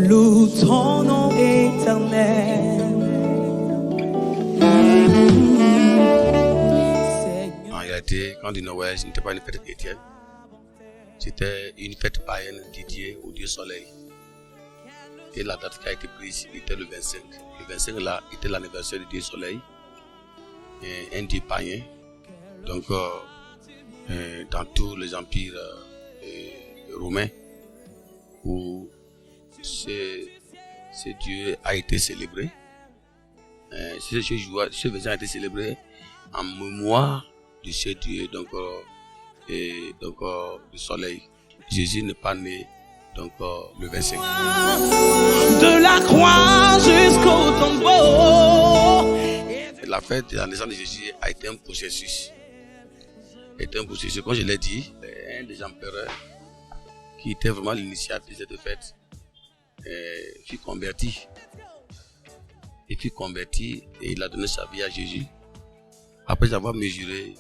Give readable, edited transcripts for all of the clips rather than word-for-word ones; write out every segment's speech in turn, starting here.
loue ton nom éternel. En réalité, quand on dit Noël, ce n'était pas une fête chrétienne. C'était une fête païenne dédiée au Dieu Soleil. Et la date qui a été prise était le 25. Le 25 là était l'anniversaire du Dieu Soleil, un dieu païen. Donc, dans tous les empires romains, où ce Dieu a été célébré, ce 25 a été célébré en mémoire de ce Dieu, donc du Soleil. Jésus n'est pas né donc le 25. De la croix jusqu'au tombeau. La fête de la naissance de Jésus a été un processus. Comme je l'ai dit, un des empereurs qui était vraiment l'initiateur de cette fête fut converti. Il fut converti et il a donné sa vie à Jésus. Après avoir mesuré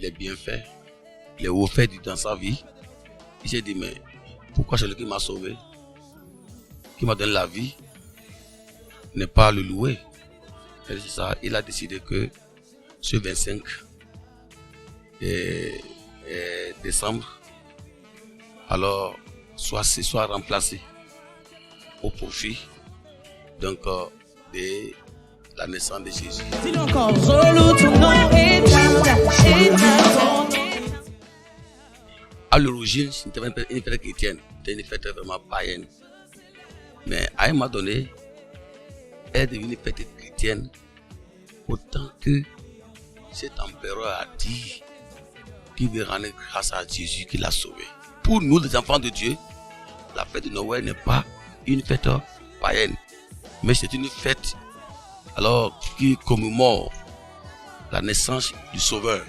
les bienfaits, les hauts faits dans sa vie, il s'est dit, mais pourquoi celui qui m'a sauvé, qui m'a donné la vie, ne pas le louer? Et c'est ça, il a décidé que ce 25 décembre, alors soit remplacé au profit donc de la naissance de Jésus. À l'origine, ce n'était pas une fête chrétienne, c'était une fête vraiment païenne. Mais à un moment donné, elle est devenue une fête chrétienne autant que cet empereur a dit qu'il veut rendre grâce à Jésus qui l'a sauvé. Pour nous, les enfants de Dieu, la fête de Noël n'est pas une fête païenne, mais c'est une fête alors qui commémore la naissance du Sauveur.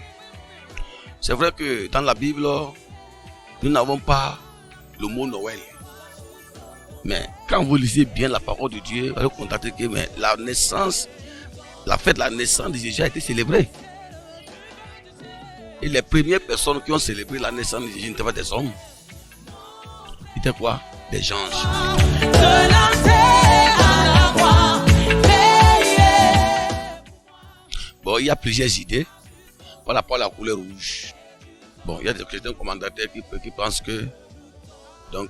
C'est vrai que dans la Bible, nous n'avons pas le mot Noël. Mais quand vous lisez bien la parole de Dieu, vous allez constater que la fête de la naissance de Jésus a été célébrée. Et les premières personnes qui ont célébré la naissance de Jésus n'étaient pas des hommes. C'était quoi? Des anges. Bon, il y a plusieurs idées par rapport à la couleur rouge. Bon, il y a des chrétiens commentateurs qui pensent que donc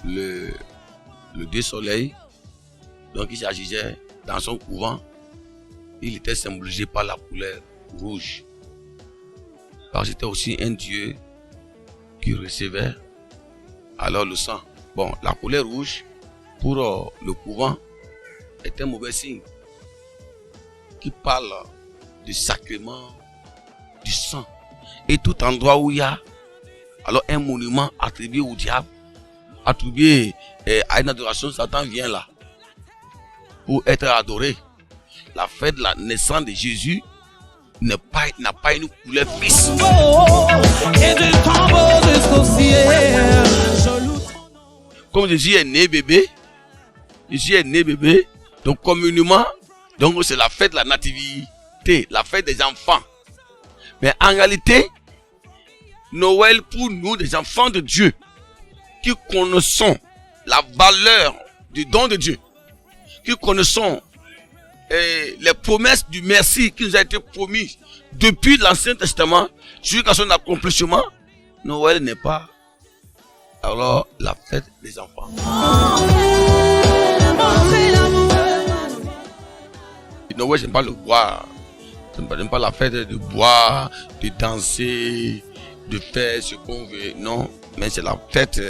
le Dieu Soleil, donc il s'agissait dans son couvent, il était symbolisé par la couleur rouge. Parce que c'était aussi un Dieu qui recevait alors le sang. Bon, la couleur rouge pour le couvent est un mauvais signe qui parle du sacrement du sang. Et tout endroit où il y a alors un monument attribué au diable, attribué à une adoration, Satan vient là pour être adoré. La fête de la naissance de Jésus n'a pas une couleur fixe. Comme Jésus est né bébé, donc communément, donc c'est la fête de la nativité, la fête des enfants. Mais en réalité, Noël pour nous, des enfants de Dieu, qui connaissons la valeur du don de Dieu, qui connaissons les promesses du merci qui nous a été promis depuis l'Ancien Testament jusqu'à son accomplissement, Noël n'est pas alors la fête des enfants. Noël, j'aime pas le boire. J'aime pas la fête de boire, de danser, de faire ce qu'on veut. Non, mais c'est la fête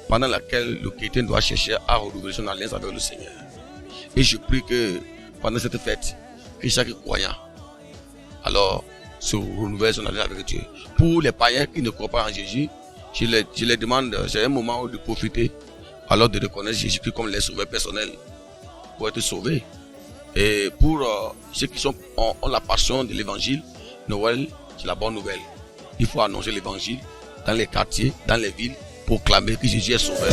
pendant laquelle le chrétien doit chercher à renouveler son alliance avec le Seigneur. Et je prie que pendant cette fête, que chaque croyant alors se renouvelle son alliance avec Dieu. Pour les païens qui ne croient pas en Jésus, je les demande, c'est un moment de profiter alors de reconnaître Jésus comme les sauveurs personnels pour être sauvés. Et pour ceux qui ont la passion de l'évangile, Noël, c'est la bonne nouvelle. Il faut annoncer l'évangile dans les quartiers, dans les villes, proclamer que Jésus est sauveur.